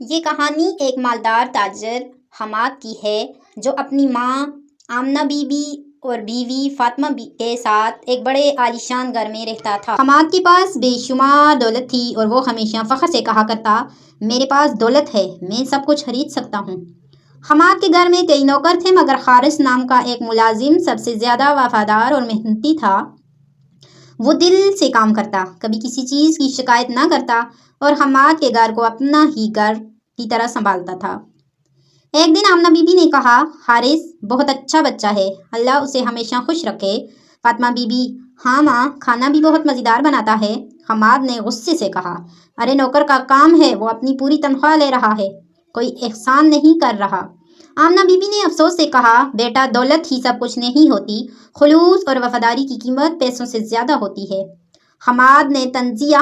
یہ کہانی ایک مالدار تاجر حماد کی ہے جو اپنی ماں آمنہ بی بی اور بیوی فاطمہ کے ساتھ ایک بڑے عالیشان گھر میں رہتا تھا۔ حماد کے پاس بے شمار دولت تھی اور وہ ہمیشہ فخر سے کہا کرتا، میرے پاس دولت ہے، میں سب کچھ خرید سکتا ہوں۔ حماد کے گھر میں کئی نوکر تھے مگر حارث نام کا ایک ملازم سب سے زیادہ وفادار اور محنتی تھا۔ وہ دل سے کام کرتا، کبھی کسی چیز کی شکایت نہ کرتا اور حماد کے گھر کو اپنا ہی گھر کی طرح سنبھالتا تھا۔ ایک دن آمنہ بی بی نے کہا، حارث بہت اچھا بچہ ہے، اللہ اسے ہمیشہ خوش رکھے۔ فاطمہ بی بی، ہاں ماں، کھانا بھی بہت مزیدار بناتا ہے۔ حماد نے غصے سے کہا، ارے نوکر کا کام ہے، وہ اپنی پوری تنخواہ لے رہا ہے، کوئی احسان نہیں کر رہا۔ آمنہ بی بی نے افسوس سے کہا، بیٹا دولت ہی سب کچھ نہیں ہوتی، خلوص اور وفاداری کی قیمت پیسوں سے زیادہ ہوتی ہے۔ حماد نے طنزیہ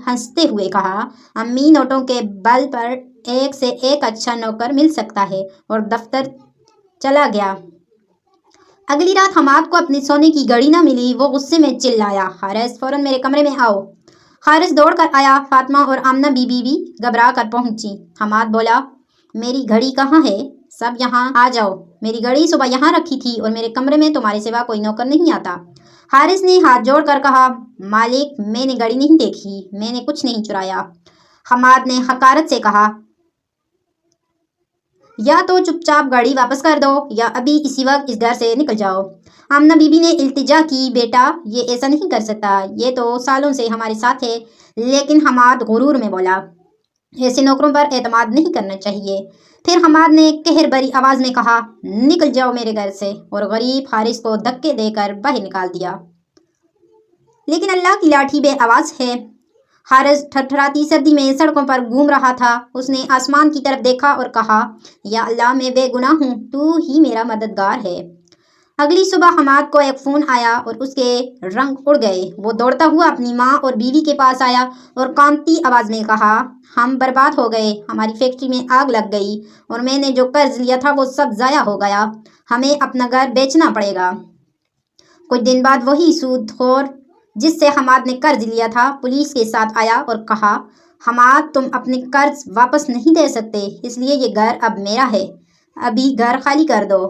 ہنستے ہوئے کہا، امی نوٹوں کے بل پر ایک سے ایک اچھا نوکر مل سکتا ہے، اور دفتر چلا گیا۔ اگلی رات حماد کو اپنے سونے کی گھڑی نہ ملی، وہ غصے میں چلایا، حارث فوراً میرے کمرے میں آؤ۔ حارث دوڑ کر آیا، فاطمہ اور آمنہ بی بی بھی گھبرا کر پہنچی۔ حماد بولا، میری گھڑی کہاں ہے؟ سب یہاں آ جاؤ، میری گھڑی صبح یہاں رکھی تھی اور میرے کمرے میں تمہارے سوا کوئی نوکر نہیں آتا۔ حارث نے ہاتھ جوڑ کر کہا، مالک میں نے گھڑی نہیں دیکھی، میں نے کچھ نہیں چرایا۔ حماد نے حقارت سے کہا، یا تو چپ چاپ گھڑی واپس کر دو یا ابھی اسی وقت اس گھر سے نکل جاؤ۔ آمنہ بی بی نے التجا کی، بیٹا یہ ایسا نہیں کر سکتا، یہ تو سالوں سے ہمارے ساتھ ہے۔ لیکن حماد غرور میں بولا، ایسے نوکروں پر اعتماد نہیں کرنا چاہیے۔ پھر حماد نے قہر بھری آواز میں کہا، نکل جاؤ میرے گھر سے، اور غریب حارث کو دھکے دے کر باہر نکال دیا۔ لیکن اللہ کی لاٹھی بے آواز ہے۔ حارث تھرتھراتی سردی میں سڑکوں پر گھوم رہا تھا۔ اس نے آسمان کی طرف دیکھا اور کہا، یا اللہ میں بے گناہ ہوں، تو ہی میرا مددگار ہے۔ اگلی صبح حماد کو ایک فون آیا اور اس کے رنگ اڑ گئے۔ وہ دوڑتا ہوا اپنی ماں اور بیوی کے پاس آیا اور کانپتی آواز میں کہا، ہم برباد ہو گئے، ہماری فیکٹری میں آگ لگ گئی اور میں نے جو قرض لیا تھا وہ سب ضائع ہو گیا، ہمیں اپنا گھر بیچنا پڑے گا۔ کچھ دن بعد وہی سود خور جس سے حماد نے قرض لیا تھا پولیس کے ساتھ آیا اور کہا، حماد تم اپنے قرض واپس نہیں دے سکتے، اس لیے یہ گھر اب میرا ہے، ابھی گھر خالی کر دو۔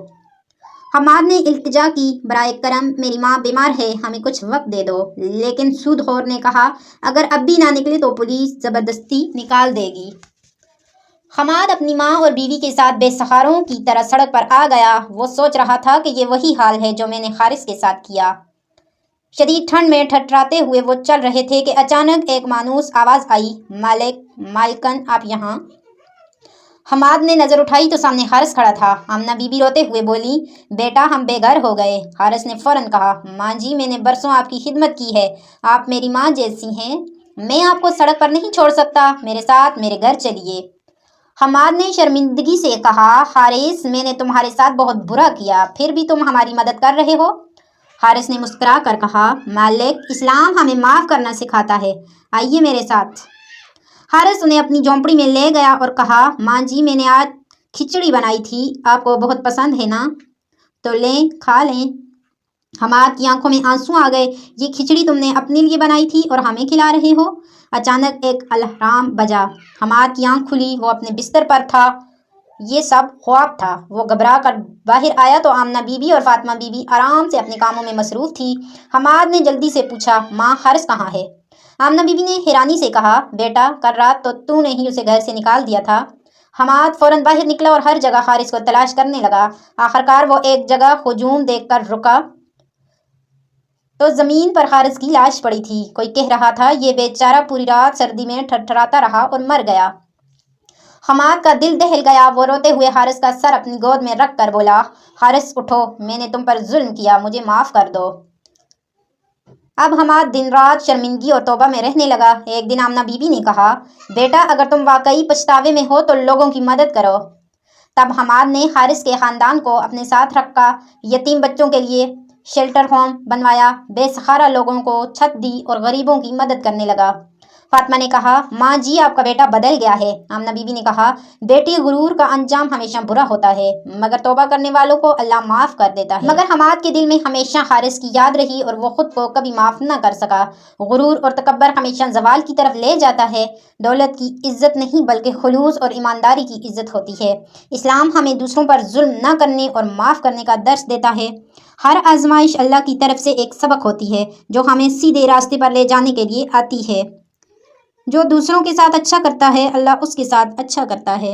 حماد نے التجا کی، برائے کرم میری ماں بیمار ہے، ہمیں کچھ وقت دے دو۔ لیکن سود خور نے کہا، اگر اب بھی نہ نکلے تو پولیس زبردستی نکال دے گی۔ حماد اپنی ماں اور بیوی کے ساتھ بے سہاروں کی طرح سڑک پر آ گیا۔ وہ سوچ رہا تھا کہ یہ وہی حال ہے جو میں نے حارث کے ساتھ کیا۔ شدید ٹھنڈ میں تھرتھراتے ہوئے وہ چل رہے تھے کہ اچانک ایک مانوس آواز آئی، مالک، مالکن آپ یہاں؟ حماد نے نظر اٹھائی تو سامنے حارث کھڑا تھا۔ آمنہ بی بی روتے ہوئے بولی، بیٹا ہم بے گھر ہو گئے۔ حارث نے فوراً کہا، ماں جی میں نے برسوں آپ کی خدمت کی ہے، آپ میری ماں جیسی ہیں، میں آپ کو سڑک پر نہیں چھوڑ سکتا، میرے ساتھ میرے گھر چلیے۔ حماد نے شرمندگی سے کہا، حارث میں نے تمہارے ساتھ بہت برا کیا، پھر بھی تم ہماری مدد کر رہے ہو۔ حارث نے مسکرا کر کہا، مالک اسلام ہمیں معاف کرنا سکھاتا ہے، آئیے میرے ساتھ۔ حارث انہیں اپنی جھونپڑی میں لے گیا اور کہا، ماں جی میں نے آج کھچڑی بنائی تھی، آپ کو بہت پسند ہے نا؟ تو لیں کھا لیں۔ حماد کی آنکھوں میں آنسو آ گئے، یہ کھچڑی تم نے اپنے لیے بنائی تھی اور ہمیں کھلا رہے ہو؟ اچانک ایک الارم بجا، حماد کی آنکھ کھلی، وہ اپنے بستر پر تھا، یہ سب خواب تھا۔ وہ گھبرا کر باہر آیا تو آمنہ بی بی اور فاطمہ بی بی آرام سے اپنے کاموں میں مصروف تھی۔ حماد نے جلدی سے پوچھا، ماں حارث کہاں ہے؟ آمنہ بی بی نے حیرانی سے کہا، بیٹا کل رات تو نے ہی اسے گھر سے نکال دیا تھا۔ حماد فوراً باہر نکلا اور ہر جگہ حارث کو تلاش کرنے لگا۔ آخرکار وہ ایک جگہ ہجوم دیکھ کر رکا تو زمین پر حارث کی لاش پڑی تھی۔ کوئی کہہ رہا تھا، یہ بیچارہ پوری رات سردی میں تھرتھراتا رہا اور مر گیا۔ حماد کا دل دہل گیا، وہ روتے ہوئے حارث کا سر اپنی گود میں رکھ کر بولا، حارث اٹھو، میں نے تم پر ظلم کیا، مجھے معاف کر دو۔ اب حماد دن رات شرمندگی اور توبہ میں رہنے لگا۔ ایک دن آمنہ بی بی نے کہا، بیٹا اگر تم واقعی پچھتاوے میں ہو تو لوگوں کی مدد کرو۔ تب حماد نے حارث کے خاندان کو اپنے ساتھ رکھا، یتیم بچوں کے لیے شیلٹر ہوم بنوایا، بے سہارا لوگوں کو چھت دی اور غریبوں کی مدد کرنے لگا۔ فاطمہ نے کہا، ماں جی آپ کا بیٹا بدل گیا ہے۔ آمنہ بی بی نے کہا، بیٹی غرور کا انجام ہمیشہ برا ہوتا ہے، مگر توبہ کرنے والوں کو اللہ معاف کر دیتا ہے۔ مگر حماد کے دل میں ہمیشہ حارث کی یاد رہی اور وہ خود کو کبھی معاف نہ کر سکا۔ غرور اور تکبر ہمیشہ زوال کی طرف لے جاتا ہے۔ دولت کی عزت نہیں بلکہ خلوص اور ایمانداری کی عزت ہوتی ہے۔ اسلام ہمیں دوسروں پر ظلم نہ کرنے اور معاف کرنے کا درس دیتا ہے۔ ہر آزمائش اللہ کی طرف سے ایک سبق ہوتی ہے جو ہمیں سیدھے راستے پر لے جانے کے لیے آتی ہے۔ جو دوسروں کے ساتھ اچھا کرتا ہے اللہ اس کے ساتھ اچھا کرتا ہے۔